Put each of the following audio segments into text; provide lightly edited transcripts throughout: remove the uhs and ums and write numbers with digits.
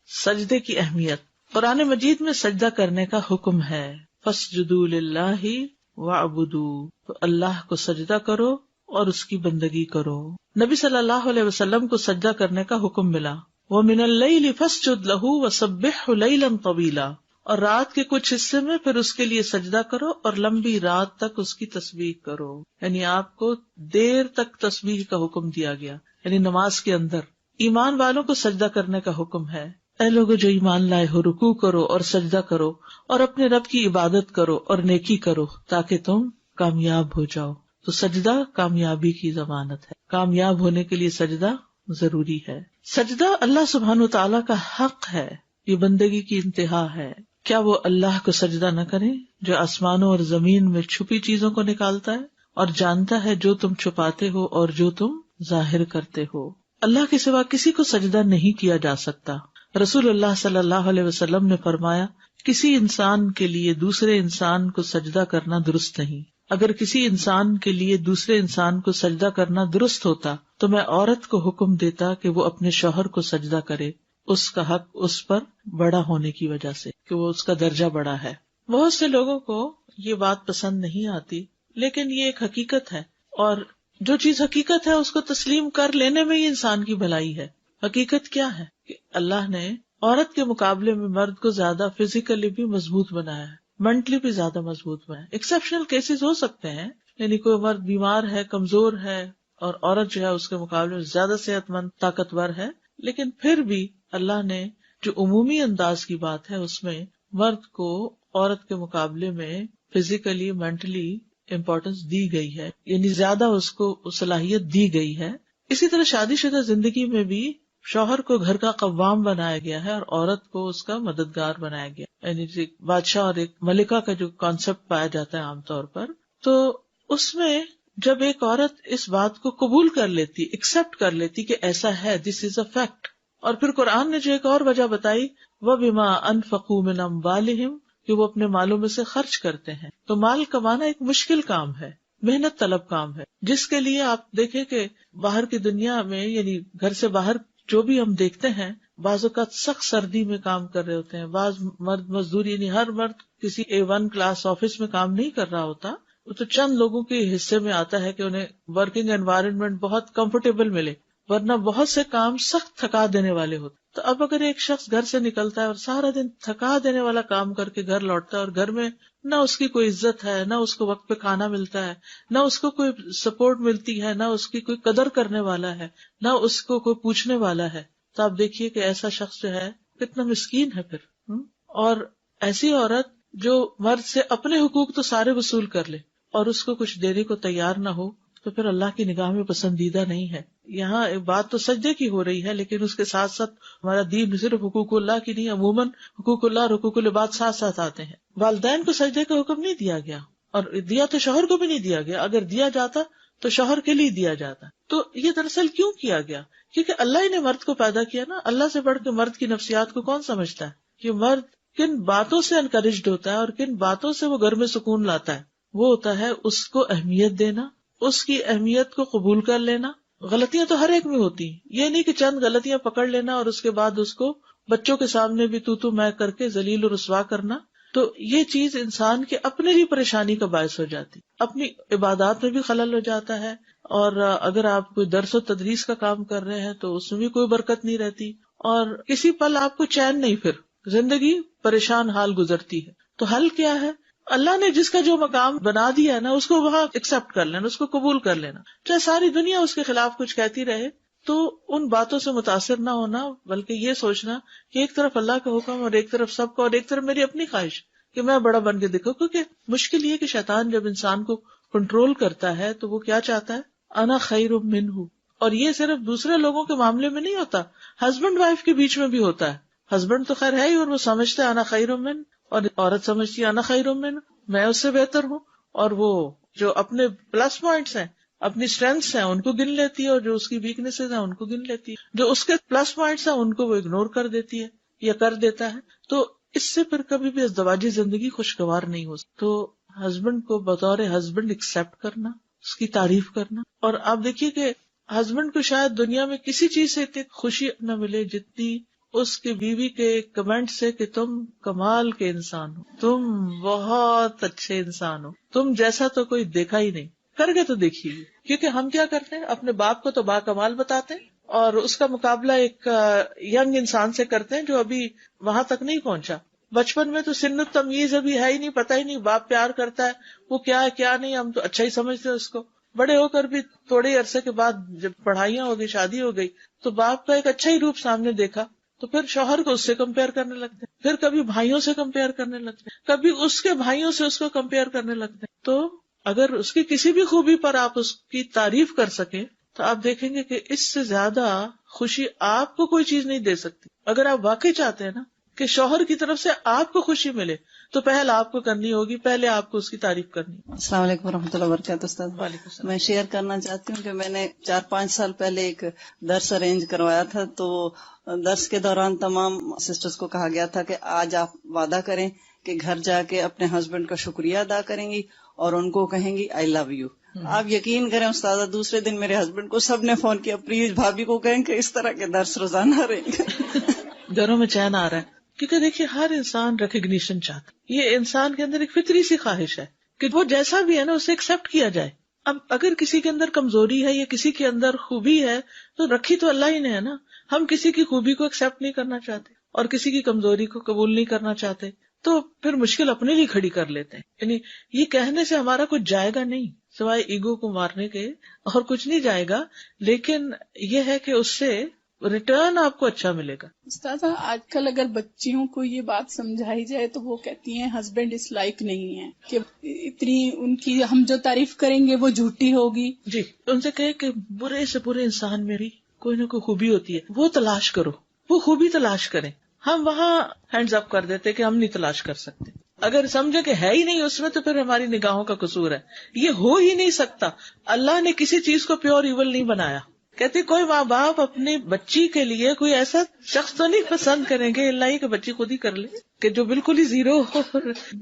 سجدے کی اہمیت. قرآن مجید میں سجدہ کرنے کا حکم ہے. فاسجدوا للہ واعبدوا، تو اللہ کو سجدہ کرو اور اس کی بندگی کرو. نبی صلی اللہ علیہ وسلم کو سجدہ کرنے کا حکم ملا. وَمِنَ اللَّيْلِ فَاسْجُدْ لَهُ وَسَبِّحْهُ لَيْلًا طَوِيلًا، اور رات کے کچھ حصے میں پھر اس کے لیے سجدہ کرو اور لمبی رات تک اس کی تسبیح کرو. یعنی آپ کو دیر تک تسبیح کا حکم دیا گیا، یعنی نماز کے اندر. ایمان والوں کو سجدہ کرنے کا حکم ہے. اے لوگو جو ایمان لائے ہو، رکوع کرو اور سجدہ کرو اور اپنے رب کی عبادت کرو اور نیکی کرو تاکہ تم کامیاب ہو جاؤ. تو سجدہ کامیابی کی ضمانت ہے. کامیاب ہونے کے لیے سجدہ ضروری ہے. سجدہ اللہ سبحانہ وتعالیٰ کا حق ہے، یہ بندگی کی انتہا ہے. کیا وہ اللہ کو سجدہ نہ کریں جو آسمانوں اور زمین میں چھپی چیزوں کو نکالتا ہے اور جانتا ہے جو تم چھپاتے ہو اور جو تم ظاہر کرتے ہو. اللہ کے سوا کسی کو سجدہ نہیں کیا جا سکتا. رسول اللہ صلی اللہ علیہ وسلم نے فرمایا، کسی انسان کے لیے دوسرے انسان کو سجدہ کرنا درست نہیں. اگر کسی انسان کے لیے دوسرے انسان کو سجدہ کرنا درست ہوتا تو میں عورت کو حکم دیتا کہ وہ اپنے شوہر کو سجدہ کرے، اس کا حق اس پر بڑا ہونے کی وجہ سے کہ وہ اس کا درجہ بڑا ہے. بہت سے لوگوں کو یہ بات پسند نہیں آتی، لیکن یہ ایک حقیقت ہے، اور جو چیز حقیقت ہے اس کو تسلیم کر لینے میں ہی انسان کی بھلائی ہے. حقیقت کیا ہے کہ اللہ نے عورت کے مقابلے میں مرد کو زیادہ فزیکلی بھی مضبوط بنایا ہے، مینٹلی بھی زیادہ مضبوط بنایا ہے. ایکسیپشنل کیسز ہو سکتے ہیں، یعنی کوئی مرد بیمار ہے، کمزور ہے، اور عورت جو ہے اس کے مقابلے میں زیادہ صحت مند، طاقتور ہے، لیکن پھر بھی اللہ نے جو عمومی انداز کی بات ہے اس میں مرد کو عورت کے مقابلے میں فزیکلی، مینٹلی امپورٹینس دی گئی ہے، یعنی زیادہ اس کو صلاحیت دی گئی ہے. اسی طرح شادی شدہ زندگی میں بھی شوہر کو گھر کا قوام بنایا گیا ہے اور عورت کو اس کا مددگار بنایا گیا، یعنی ایک بادشاہ اور ایک ملکہ کا جو کانسیپٹ پایا جاتا ہے عام طور پر. تو اس میں جب ایک عورت اس بات کو قبول کر لیتی، ایکسپٹ کر لیتی کہ ایسا ہے، دس از اے فیکٹ، اور پھر قرآن نے جو ایک اور وجہ بتائی، وَبِمَا أَنفَقُوا مِنْ أَمْوَالِهِمْ، کہ وہ اپنے مالوں میں سے خرچ کرتے ہیں. تو مال کمانا ایک مشکل کام ہے، محنت طلب کام ہے، جس کے لیے آپ دیکھیں کہ باہر کی دنیا میں، یعنی گھر سے باہر جو بھی ہم دیکھتے ہیں، بعض اوقات سخت سردی میں کام کر رہے ہوتے ہیں، بعض مرد مزدوری، یعنی ہر مرد کسی A1 کلاس آفس میں کام نہیں کر رہا ہوتا. تو چند لوگوں کے حصے میں آتا ہے کہ انہیں ورکنگ انوائرمنٹ بہت کمفرٹیبل ملے، ورنہ بہت سے کام سخت تھکا دینے والے ہوتے. تو اب اگر ایک شخص گھر سے نکلتا ہے اور سارا دن تھکا دینے والا کام کر کے گھر لوٹتا ہے، اور گھر میں نہ اس کی کوئی عزت ہے، نہ اس کو وقت پہ کھانا ملتا ہے، نہ اس کو کوئی سپورٹ ملتی ہے، نہ اس کی کوئی قدر کرنے والا ہے، نہ اس کو کوئی پوچھنے والا ہے، تو آپ دیکھیے کہ ایسا شخص جو ہے کتنا مسکین ہے پھر. اور ایسی عورت جو مرد سے اپنے حقوق تو سارے وصول کر لے اور اس کو کچھ دینے کو تیار نہ ہو، تو پھر اللہ کی نگاہ میں پسندیدہ نہیں ہے. یہاں ایک بات تو سجدے کی ہو رہی ہے، لیکن اس کے ساتھ ساتھ ہمارا دین صرف حقوق اللہ کی نہیں، عموماً حقوق اللہ اور حقوق العباد ساتھ ساتھ آتے ہیں. والدین کو سجدے کا حکم نہیں دیا گیا، اور دیا تو شوہر کو بھی نہیں دیا گیا. اگر دیا جاتا تو شوہر کے لیے دیا جاتا. تو یہ دراصل کیوں کیا گیا؟ کیونکہ اللہ ہی نے مرد کو پیدا کیا نا. اللہ سے بڑھ کے مرد کی نفسیات کو کون سمجھتا ہے کہ مرد کن باتوں سے انکریجڈ ہوتا ہے اور کن باتوں سے وہ گھر میں سکون لاتا ہے. وہ ہوتا ہے اس کو اہمیت دینا، اس کی اہمیت کو قبول کر لینا. غلطیاں تو ہر ایک میں ہوتی ہیں، یہ نہیں کہ چند غلطیاں پکڑ لینا اور اس کے بعد اس کو بچوں کے سامنے بھی تو میں کر کے ذلیل و رسوا کرنا. تو یہ چیز انسان کے اپنے ہی پریشانی کا باعث ہو جاتی، اپنی عبادات میں بھی خلل ہو جاتا ہے. اور اگر آپ کوئی درس و تدریس کا کام کر رہے ہیں تو اس میں بھی کوئی برکت نہیں رہتی، اور کسی پل آپ کو چین نہیں، پھر زندگی پریشان حال گزرتی ہے. تو حل کیا ہے؟ اللہ نے جس کا جو مقام بنا دیا ہے نا، اس کو وہاں ایکسپٹ کر لینا، اس کو قبول کر لینا. چاہے ساری دنیا اس کے خلاف کچھ کہتی رہے تو ان باتوں سے متاثر نہ ہونا، بلکہ یہ سوچنا کہ ایک طرف اللہ کا حکم اور ایک طرف سب کا، اور ایک طرف میری اپنی خواہش کہ میں بڑا بن کے دکھوں. کیونکہ مشکل یہ کہ شیطان جب انسان کو کنٹرول کرتا ہے تو وہ کیا چاہتا ہے؟ انا خیر منہ. اور یہ صرف دوسرے لوگوں کے معاملے میں نہیں ہوتا، ہسبینڈ وائف کے بیچ میں بھی ہوتا ہے. ہسبینڈ تو خیر ہے ہی، اور وہ سمجھتا ہے انا خیر من، اور عورت سمجھتی ہے انا خیر من، میں اس سے بہتر ہوں. اور وہ جو اپنے پلس پوائنٹس ہیں، اپنی اسٹرینگس ہیں، ان کو گن لیتی ہے، اور جو اس کی ویکنیسز ہیں ان کو گن لیتی ہے. جو اس کے پلس پوائنٹس ہیں ان کو وہ اگنور کر دیتی ہے یا کر دیتا ہے. تو اس سے پھر کبھی بھی ازدواجی زندگی خوشگوار نہیں ہو سکتی. تو ہسبینڈ کو بطور ہسبینڈ ایکسپٹ کرنا، اس کی تعریف کرنا. اور آپ دیکھیے کہ ہسبینڈ کو شاید دنیا میں کسی چیز سے اتنی خوشی نہ ملے جتنی اس کی بیوی کے کمنٹ سے کہ تم کمال کے انسان ہو، تم بہت اچھے انسان ہو، تم جیسا تو کوئی دیکھا ہی نہیں، کر کے تو دیکھیے. کیونکہ ہم کیا کرتے ہیں، اپنے باپ کو تو با کمال بتاتے ہیں اور اس کا مقابلہ ایک ینگ انسان سے کرتے ہیں جو ابھی وہاں تک نہیں پہنچا. بچپن میں تو سن تمیز ابھی ہے ہی نہیں، پتہ ہی نہیں باپ پیار کرتا ہے وہ کیا ہے کیا نہیں، ہم تو اچھا ہی سمجھتے ہیں اس کو. بڑے ہو کر بھی تھوڑے عرصے کے بعد جب پڑھائیاں ہو گئی، شادی ہو گئی، تو باپ کا ایک اچھا ہی روپ سامنے دیکھا تو پھر شوہر کو اس سے کمپیئر کرنے لگتے ہیں، پھر کبھی بھائیوں سے کمپیئر کرنے لگتے ہیں، کبھی اس کے بھائیوں سے اس کو کمپیئر کرنے لگتے ہیں. تو اگر اس کی کسی بھی خوبی پر آپ اس کی تعریف کر سکیں تو آپ دیکھیں گے کہ اس سے زیادہ خوشی آپ کو کوئی چیز نہیں دے سکتی. اگر آپ واقعی چاہتے ہیں نا کہ شوہر کی طرف سے آپ کو خوشی ملے تو پہل آپ کو کرنی ہوگی، پہلے آپ کو اس کی تعریف کرنی. السلام علیکم ورحمۃ اللہ وبرکاتہ. استاد، وعلیکم السلام. میں شیئر کرنا چاہتی ہوں کہ میں نے 4-5 سال پہلے ایک درس ارینج کروایا تھا. تو درس کے دوران تمام سسٹرز کو کہا گیا تھا کہ آج آپ وعدہ کریں کہ گھر جا کے اپنے ہسبینڈ کا شکریہ ادا کریں گی اور ان کو کہیں گی آئی لو یو. آپ یقین کریں استاذہ، دوسرے دن میرے ہسبینڈ کو سب نے فون کیا، پلیز بھابھی کو کہیں کہ اس طرح کے درس روزانہ رہیں گے. گھروں میں چین آ رہا ہے کیونکہ دیکھیے ہر انسان ریکگنیشن چاہتا ہے. یہ انسان کے اندر ایک فطری سی خواہش ہے کہ وہ جیسا بھی ہے نا اسے ایکسپٹ کیا جائے. اب اگر کسی کے اندر کمزوری ہے یا کسی کے اندر خوبی ہے تو رکھی تو اللہ ہی نے ہے نا. ہم کسی کی خوبی کو ایکسپٹ نہیں کرنا چاہتے اور کسی کی کمزوری کو قبول نہیں کرنا چاہتے، تو پھر مشکل اپنے لیے کھڑی کر لیتے ہیں. یعنی یہ کہنے سے ہمارا کچھ جائے گا نہیں سوائے ایگو کو مارنے کے، اور کچھ نہیں جائے گا. لیکن یہ ہے کہ اس سے ریٹرن آپ کو اچھا ملے گا. استاذہ، آج کل اگر بچیوں کو یہ بات سمجھائی جائے تو وہ کہتی ہیں ہسبینڈ اس لائق نہیں ہے، کہ اتنی ان کی ہم جو تعریف کریں گے وہ جھوٹی ہوگی. جی، ان سے کہے کہ برے سے برے انسان میں بھی کوئی نہ کوئی خوبی ہوتی ہے، وہ تلاش کرو، وہ خوبی تلاش کریں. ہم وہاں ہینڈز اپ کر دیتے کہ ہم نہیں تلاش کر سکتے. اگر سمجھے کہ ہے ہی نہیں اس میں تو پھر ہماری نگاہوں کا قصور ہے. یہ ہو ہی نہیں سکتا. اللہ نے کسی چیز کو پیور ایول نہیں بنایا. کہتے کوئی ماں باپ اپنی بچی کے لیے کوئی ایسا شخص تو نہیں پسند کریں گے اللہ ہی کہ بچی خود ہی کر لے، کہ جو بالکل ہی زیرو ہو،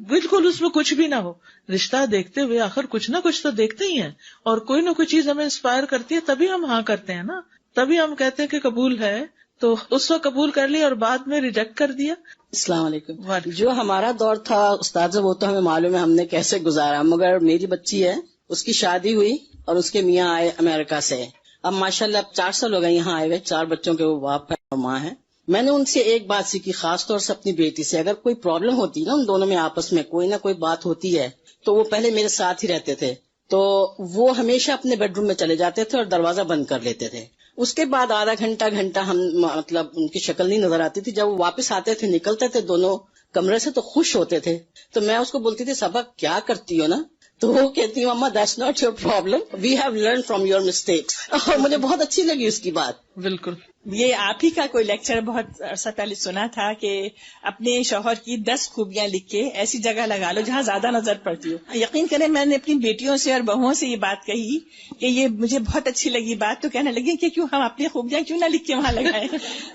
بالکل اس میں کچھ بھی نہ ہو. رشتہ دیکھتے ہوئے آخر کچھ نہ کچھ تو دیکھتے ہی ہیں، اور کوئی نہ کوئی چیز ہمیں انسپائر کرتی ہے، تبھی ہم ہاں کرتے ہیں نا. تبھی ہم کہتے ہیں کہ قبول ہے، تو اس وقت قبول کر لیا اور بعد میں ریجیکٹ کر دیا. السلام علیکم. جو ہمارا دور تھا استاد وہ تو ہمیں معلوم ہے ہم نے کیسے گزارا، مگر میری بچی ہے اس کی شادی ہوئی اور اس کے میاں آئے امریکہ سے. اب ماشاءاللہ 4 سال ہو گئے یہاں آئے ہوئے، 4 بچوں کے وہ باپ ہے اور ماں ہے. میں نے ان سے ایک بات سیکھی، خاص طور سے اپنی بیٹی سے. اگر کوئی پرابلم ہوتی نا ان دونوں میں آپس میں کوئی نہ کوئی بات ہوتی ہے تو وہ پہلے میرے ساتھ ہی رہتے تھے، تو وہ ہمیشہ اپنے بیڈ روم میں چلے جاتے تھے اور دروازہ بند کر لیتے تھے. اس کے بعد آدھا گھنٹہ ہم مطلب ان کی شکل نہیں نظر آتی تھی. جب وہ واپس آتے تھے نکلتے تھے دونوں کمرے سے تو خوش ہوتے تھے. تو میں اس کو بولتی تھی صبا کیا کرتی ہو نا، تو وہ کہتی مما that's not your problem, we have learn from your mistakes. اور مجھے بہت اچھی لگی اس کی بات. بالکل. یہ آپ ہی کا کوئی لیکچر بہت عرصہ پہلے سنا تھا کہ اپنے شوہر کی 10 خوبیاں لکھ کے ایسی جگہ لگا لو جہاں زیادہ نظر پڑتی ہو. یقین کریں میں نے اپنی بیٹیوں سے اور بہوؤں سے یہ بات کہی کہ یہ مجھے بہت اچھی لگی بات، تو کہنے لگی کہ کیوں ہم اپنی خوبیاں کیوں نہ لکھ کے وہاں لگائیں.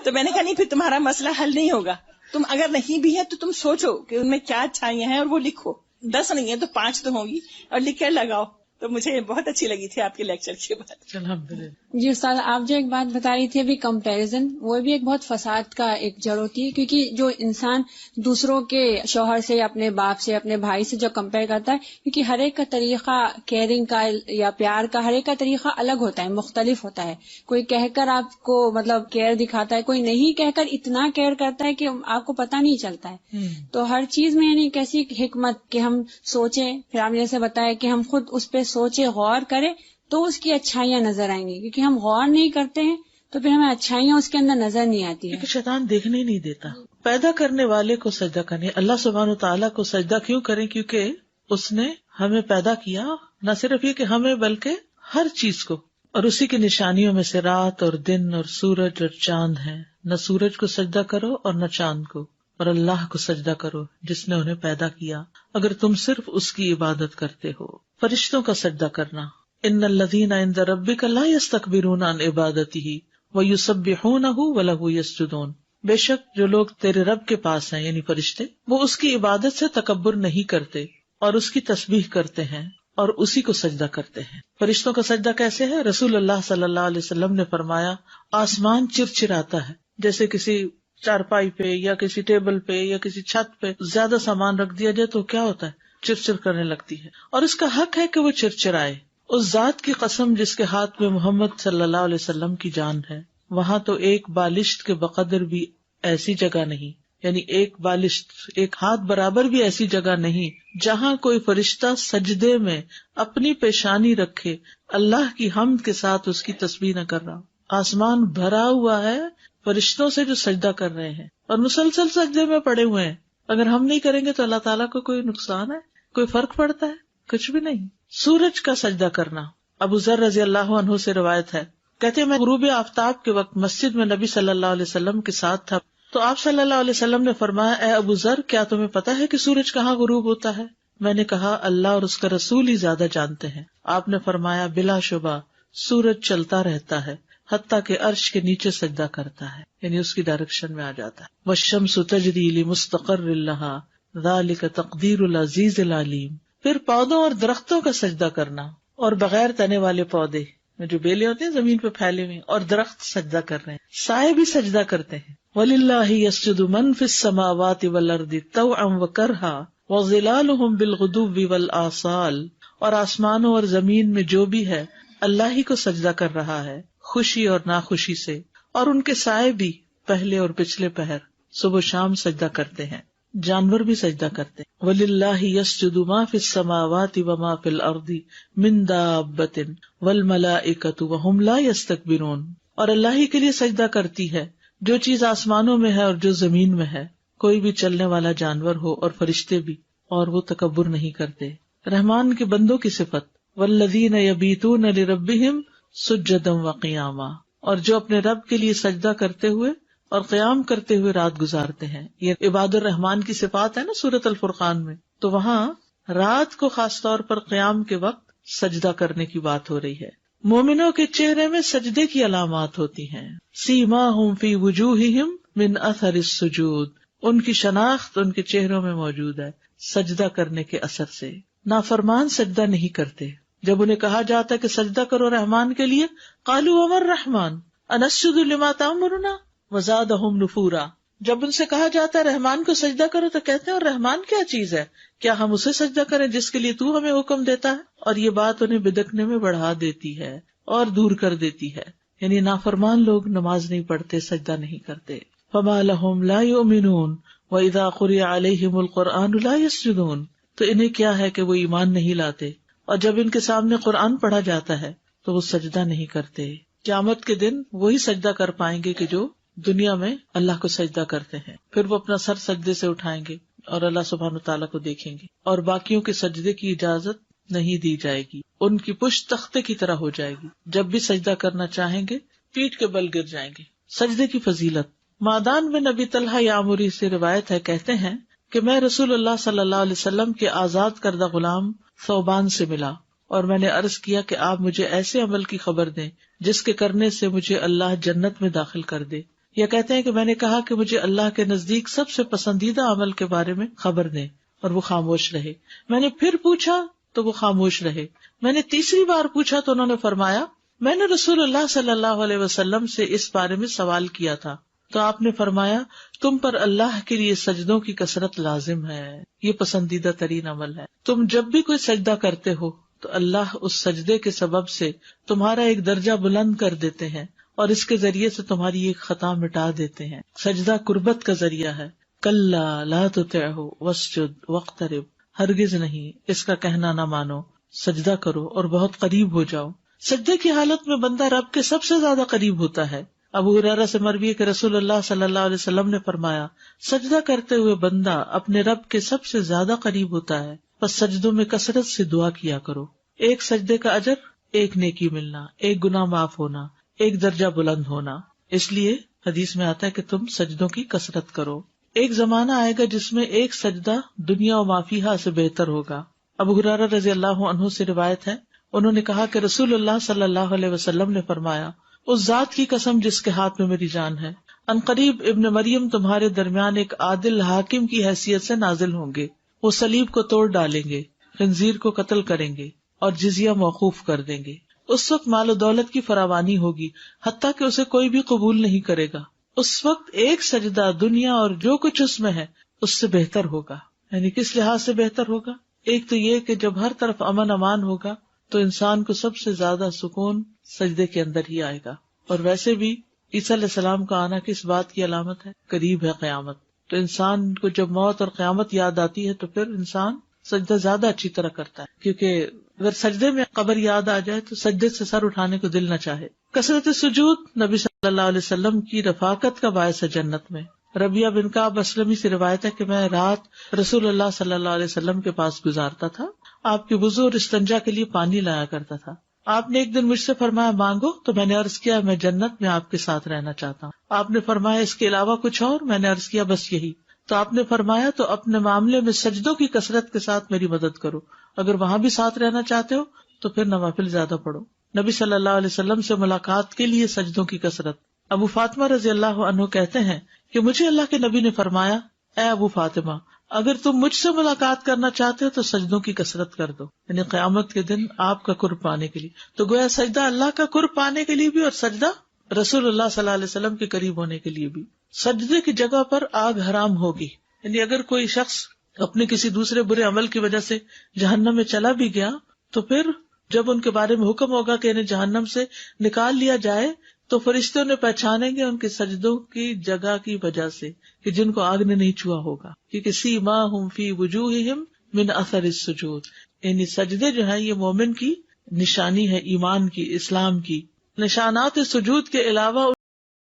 تو میں نے کہا نہیں، پھر تمہارا مسئلہ حل نہیں ہوگا. تم اگر نہیں بھی ہے تو تم سوچو کہ ان میں کیا اچھائیاں ہیں اور وہ لکھو. 10 نہیں ہے تو 5 تو ہوں گی اور لکھ کر لگاؤ. تو مجھے بہت اچھی لگی تھی آپ کے لیکچر کے بعد. الحمدللہ. جی استاد، آپ جو ایک بات بتا رہی تھی ابھی کمپیریزن، وہ بھی ایک بہت فساد کا ایک جڑ ہوتی ہے. کیونکہ جو انسان دوسروں کے شوہر سے یا اپنے باپ سے اپنے بھائی سے جو کمپیئر کرتا ہے، کیونکہ ہر ایک کا طریقہ کیئرنگ کا یا پیار کا ہر ایک کا طریقہ الگ ہوتا ہے، مختلف ہوتا ہے. کوئی کہہ کر آپ کو مطلب کیئر دکھاتا ہے، کوئی نہیں کہہ کر اتنا کیئر کرتا ہے کہ آپ کو پتہ نہیں چلتا ہے. تو ہر چیز میں یعنی کیسی حکمت کہ ہم سوچیں، پھر آپ نے جیسے بتایا کہ ہم خود اس پہ سوچیں، غور کریں تو اس کی اچھائیاں نظر آئیں گی. کیونکہ ہم غور نہیں کرتے ہیں تو پھر ہمیں اچھائیاں اس کے اندر نظر نہیں آتی ہے. کیونکہ شیطان دیکھنے ہی نہیں دیتا. پیدا کرنے والے کو سجدہ کریں، اللہ سبحانہ تعالیٰ کو سجدہ کیوں کریں؟ کیونکہ اس نے ہمیں پیدا کیا، نہ صرف یہ کہ ہمیں بلکہ ہر چیز کو، اور اسی کی نشانیوں میں سے رات اور دن اور سورج اور چاند ہیں. نہ سورج کو سجدہ کرو اور نہ چاند کو، اور اللہ کو سجدہ کرو جس نے انہیں پیدا کیا اگر تم صرف اس کی عبادت کرتے ہو. فرشتوں کا سجدہ کرنا، ان الذین عند ربک لا یستکبرون عن عبادتہ ویسبحونہ ولہ یسجدون. بے شک جو لوگ تیرے رب کے پاس ہیں یعنی فرشتے، وہ اس کی عبادت سے تکبر نہیں کرتے اور اس کی تسبیح کرتے ہیں اور اسی کو سجدہ کرتے ہیں. فرشتوں کا سجدہ کیسے ہے؟ رسول اللہ صلی اللہ علیہ وسلم نے فرمایا آسمان چرچراتا ہے جیسے کسی چارپائی پہ یا کسی ٹیبل پہ یا کسی چھت پہ زیادہ سامان رکھ دیا جائے تو کیا ہوتا ہے؟ چرچر کرنے لگتی ہے، اور اس کا حق ہے کہ وہ چرچرائے۔ اس ذات کی قسم جس کے ہاتھ میں محمد صلی اللہ علیہ وسلم کی جان ہے، وہاں تو ایک بالشت کے بقدر بھی ایسی جگہ نہیں، یعنی ایک بالشت، ایک ہاتھ برابر بھی ایسی جگہ نہیں جہاں کوئی فرشتہ سجدے میں اپنی پیشانی رکھے اللہ کی حمد کے ساتھ اس کی تسبیح نہ کر رہا۔ آسمان بھرا ہوا ہے فرشتوں سے جو سجدہ کر رہے ہیں اور مسلسل سجدے میں پڑے ہوئے ہیں۔ اگر ہم نہیں کریں گے تو اللہ تعالیٰ کو کوئی نقصان ہے؟ کوئی فرق پڑتا ہے؟ کچھ بھی نہیں۔ سورج کا سجدہ کرنا، ابو ذر رضی اللہ عنہ سے روایت ہے، کہتے ہیں میں غروب آفتاب کے وقت مسجد میں نبی صلی اللہ علیہ وسلم کے ساتھ تھا، تو آپ صلی اللہ علیہ وسلم نے فرمایا، اے ابو ذر، کیا تمہیں پتا ہے کہ سورج کہاں غروب ہوتا ہے؟ میں نے کہا اللہ اور اس کا رسول ہی زیادہ جانتے ہیں۔ آپ نے فرمایا بلا شبہ سورج چلتا رہتا ہے حتیٰ کہ عرش کے نیچے سجدہ کرتا ہے، یعنی اس کی ڈائریکشن میں آ جاتا ہے۔ والشمس تجری لمستقر لها ذلك تقدیر العزیز العلیم۔ پھر پودوں اور درختوں کا سجدہ کرنا، اور بغیر تنے والے پودے جو بیلے ہوتے ہیں زمین پہ پھیلے ہوئے اور درخت سجدہ کر رہے ہیں، سائے بھی سجدہ کرتے ہیں۔ وَلِلَّهِ يَسْجُدُ مَن فِي السَّمَاوَاتِ وَالْأَرْضِ طَوْعًا وَكَرْهًا وَظِلَالُهُمْ بِالْغُدُوِّ وَالْآصَالِ، اور آسمانوں اور زمین میں جو بھی ہے اللہ ہی کو سجدہ کر رہا ہے، خوشی اور ناخوشی سے، اور ان کے سائے بھی پہلے اور پچھلے پہر صبح و شام سجدہ کرتے ہیں، جانور بھی سجدہ کرتے ہیں۔ وَلِلَّهِ يَسْجُدُ مَا فِي السَّمَاوَاتِ وَمَا فِي الْأَرْضِ مِن دَابَّةٍ وَالْمَلَائِكَةُ وَهُمْ لَا يَسْتَكْبِرُونَ، اور اللہ ہی کے لیے سجدہ کرتی ہے جو چیز آسمانوں میں ہے اور جو زمین میں ہے، کوئی بھی چلنے والا جانور ہو اور فرشتے بھی، اور وہ تکبر نہیں کرتے۔ رحمان کے بندوں کی صفت، وَالَّذِينَ يَبِيتُونَ لِرَبِّهِمْ سُجَّدًا وَقِيَامًا، اور جو اپنے رب کے لیے سجدہ کرتے ہوئے اور قیام کرتے ہوئے رات گزارتے ہیں۔ یہ عباد الرحمان کی صفات ہے نا سورۃ الفرقان میں، تو وہاں رات کو خاص طور پر قیام کے وقت سجدہ کرنے کی بات ہو رہی ہے۔ مومنوں کے چہرے میں سجدے کی علامات ہوتی ہیں، سیماہم فی وجوہہم من اثر السجود، ان کی شناخت ان کے چہروں میں موجود ہے سجدہ کرنے کے اثر سے۔ نافرمان سجدہ نہیں کرتے، جب انہیں کہا جاتا ہے کہ سجدہ کرو رحمان کے لیے، قالوا وما الرحمن انسجد لما تأمرنا وزادہم نفورا، جب ان سے کہا جاتا ہے رحمان کو سجدہ کرو تو کہتے ہیں اور رحمان کیا چیز ہے، کیا ہم اسے سجدہ کریں جس کے لیے تو ہمیں حکم دیتا ہے؟ اور یہ بات انہیں بدکنے میں بڑھا دیتی ہے اور دور کر دیتی ہے، یعنی نافرمان لوگ نماز نہیں پڑھتے، سجدہ نہیں کرتے۔ فما لہم لا یؤمنون واذا قرئ علیہم القرآن لا یسجدون، تو انہیں کیا ہے کہ وہ ایمان نہیں لاتے، اور جب ان کے سامنے قرآن پڑھا جاتا ہے تو وہ سجدہ نہیں کرتے۔ قیامت کے دن وہی سجدہ کر پائیں گے کہ جو دنیا میں اللہ کو سجدہ کرتے ہیں، پھر وہ اپنا سر سجدے سے اٹھائیں گے اور اللہ سبحانہ تعالیٰ کو دیکھیں گے، اور باقیوں کے سجدے کی اجازت نہیں دی جائے گی، ان کی پشت تختے کی طرح ہو جائے گی، جب بھی سجدہ کرنا چاہیں گے پیٹھ کے بل گر جائیں گے۔ سجدے کی فضیلت، معدان بن ابی طلحہ یامری سے روایت ہے، کہتے ہیں کہ میں رسول اللہ صلی اللہ علیہ وسلم کے آزاد کردہ غلام ثوبان سے ملا، اور میں نے عرض کیا کہ آپ مجھے ایسے عمل کی خبر دیں جس کے کرنے سے مجھے اللہ جنت میں داخل کر دے، یا کہتے ہیں کہ میں نے کہا کہ مجھے اللہ کے نزدیک سب سے پسندیدہ عمل کے بارے میں خبر دیں، اور وہ خاموش رہے۔ میں نے پھر پوچھا تو وہ خاموش رہے۔ میں نے تیسری بار پوچھا تو انہوں نے فرمایا میں نے رسول اللہ صلی اللہ علیہ وسلم سے اس بارے میں سوال کیا تھا، تو آپ نے فرمایا تم پر اللہ کے لیے سجدوں کی کثرت لازم ہے، یہ پسندیدہ ترین عمل ہے۔ تم جب بھی کوئی سجدہ کرتے ہو تو اللہ اس سجدے کے سبب سے تمہارا ایک درجہ بلند کر دیتے ہیں، اور اس کے ذریعے سے تمہاری ایک خطا مٹا دیتے ہیں۔ سجدہ قربت کا ذریعہ ہے۔ کلا لا تطعہ واسجد واقترب، ہرگز نہیں اس کا کہنا نہ مانو، سجدہ کرو اور بہت قریب ہو جاؤ۔ سجدے کی حالت میں بندہ رب کے سب سے زیادہ قریب ہوتا ہے۔ ابو ہریرہ سے مروی ہے کہ رسول اللہ صلی اللہ علیہ وسلم نے فرمایا سجدہ کرتے ہوئے بندہ اپنے رب کے سب سے زیادہ قریب ہوتا ہے، بس سجدوں میں کثرت سے دعا کیا کرو۔ ایک سجدے کا اجر، ایک نیکی ملنا، ایک گناہ معاف ہونا، ایک درجہ بلند ہونا۔ اس لیے حدیث میں آتا ہے کہ تم سجدوں کی کثرت کرو۔ ایک زمانہ آئے گا جس میں ایک سجدہ دنیا و ما فیہا سے بہتر ہوگا۔ ابو ہریرہ رضی اللہ عنہ سے روایت ہے، انہوں نے کہا کہ رسول اللہ صلی اللہ علیہ وسلم نے فرمایا اس ذات کی قسم جس کے ہاتھ میں میری جان ہے، عنقریب ابن مریم تمہارے درمیان ایک عادل حاکم کی حیثیت سے نازل ہوں گے، وہ صلیب کو توڑ ڈالیں گے، خنزیر کو قتل کریں گے اور جزیہ موقوف کر دیں گے۔ اس وقت مال و دولت کی فراوانی ہوگی، حتیٰ کہ اسے کوئی بھی قبول نہیں کرے گا، اس وقت ایک سجدہ دنیا اور جو کچھ اس میں ہے اس سے بہتر ہوگا. یعنی کس لحاظ سے بہتر ہوگا؟ ایک تو یہ کہ جب ہر طرف امن امان ہوگا تو انسان کو سب سے زیادہ سکون سجدے کے اندر ہی آئے گا. اور ویسے بھی عیسیٰ علیہ السلام کا آنا کس بات کی علامت ہے؟ قریب ہے قیامت. تو انسان کو جب موت اور قیامت یاد آتی ہے تو پھر انسان سجدہ زیادہ اچھی طرح کرتا ہے، کیونکہ اگر سجدے میں قبر یاد آ جائے تو سجدے سے سر اٹھانے کو دل نہ چاہے. کثرت سجود نبی صلی اللہ علیہ وسلم کی رفاقت کا باعث ہے جنت میں. ربیہ بن کعب اسلمی سے روایت ہے کہ میں رات رسول اللہ صلی اللہ علیہ وسلم کے پاس گزارتا تھا. آپ کے وضو اور استنجا کے لیے پانی لایا کرتا تھا. آپ نے ایک دن مجھ سے فرمایا مانگو، تو میں نے عرض کیا میں جنت میں آپ کے ساتھ رہنا چاہتا ہوں. آپ نے فرمایا اس کے علاوہ کچھ اور؟ میں نے عرض کیا بس یہی. تو آپ نے فرمایا تو اپنے معاملے میں سجدوں کی کثرت کے ساتھ میری مدد کرو، اگر وہاں بھی ساتھ رہنا چاہتے ہو تو پھر نوافل زیادہ پڑھو. نبی صلی اللہ علیہ وسلم سے ملاقات کے لیے سجدوں کی کثرت. ابو فاطمہ رضی اللہ عنہ کہتے ہیں کہ مجھے اللہ کے نبی نے فرمایا اے ابو فاطمہ اگر تم مجھ سے ملاقات کرنا چاہتے ہو تو سجدوں کی کثرت کر دو، یعنی قیامت کے دن آپ کا قرب پانے کے لیے. تو گویا سجدہ اللہ کا قرب پانے کے لیے بھی اور سجدہ رسول اللہ صلی اللہ علیہ وسلم کے قریب ہونے کے لیے بھی. سجدے کی جگہ پر آگ حرام ہوگی، یعنی اگر کوئی شخص اپنے کسی دوسرے برے عمل کی وجہ سے جہنم میں چلا بھی گیا تو پھر جب ان کے بارے میں حکم ہوگا کہ انہیں جہنم سے نکال لیا جائے تو فرشتوں نے پہچانیں گے ان کے سجدوں کی جگہ کی وجہ سے کہ جن کو آگ نے نہیں چھوا ہوگا، کیونکہ سیماہم فی وجوہہم من اثر السجود، یعنی سجدے جو ہیں یہ مومن کی نشانی ہے، ایمان کی، اسلام کی. نشانات سجود کے علاوہ